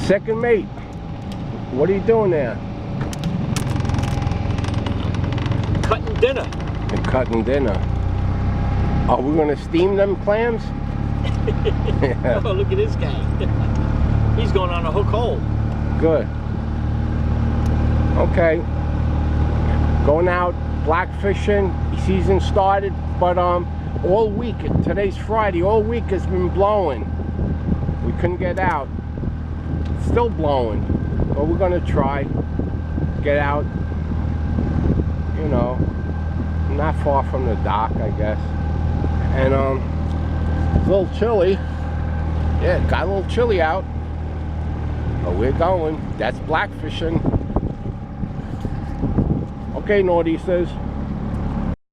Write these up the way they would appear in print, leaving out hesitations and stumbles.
Second mate, what are you doing there? Cutting dinner. You're cutting dinner. Are we gonna steam them clams? Yeah. Oh, look at this guy. He's going on a hook hole. Good. Okay. Going out black fishing. Season started, but all week. Today's Friday. All week has been blowing. We couldn't get out. It's still blowing, but we're gonna try get out. You know, not far from the dock, I guess. And a little chilly. Yeah, got a little chilly out. But we're going. That's black fishing. Okay, Northeasters.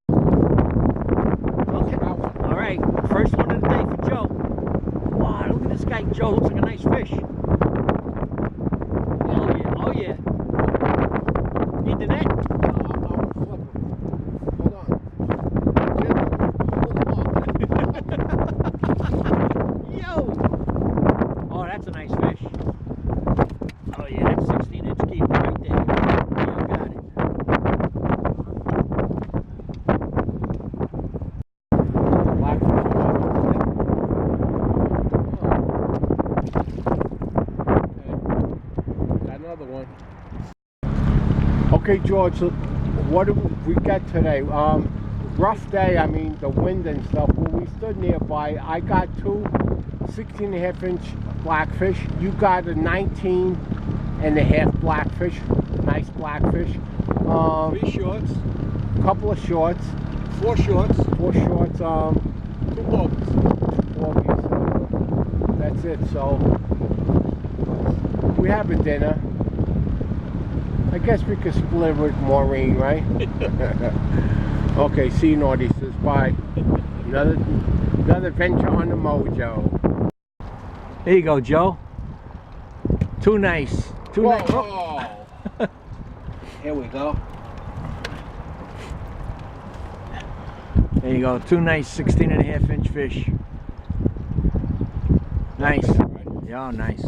Okay. All right. First one of the day for Joe. Wow, look at this guy. Joe looks like a nice fish. Oh yeah. Oh yeah. Need the net? Hold on. Yo. Oh, that's a nice fish. Oh yeah, that's 16-inch keeper right there. You got it. Black fishing. Okay. Got another one. Okay, George, so what do we got today? Rough day, I mean, the wind and stuff. When we stood nearby, I got two 16.5-inch blackfish. You got a 19.5 blackfish. Nice blackfish. 3 shorts. Couple of shorts. 4 shorts. 4 shorts. 2 bogeys. 2 bogeys. That's it. So we have a dinner. I guess we could split it with Maureen, right? Okay, see you, Northeasters. Bye. Another venture on the Mojo. There you go, Joe. Too nice. Too nice. Whoa. Here we go. There you go. 2 nice 16.5-inch fish. Nice. Yeah, nice.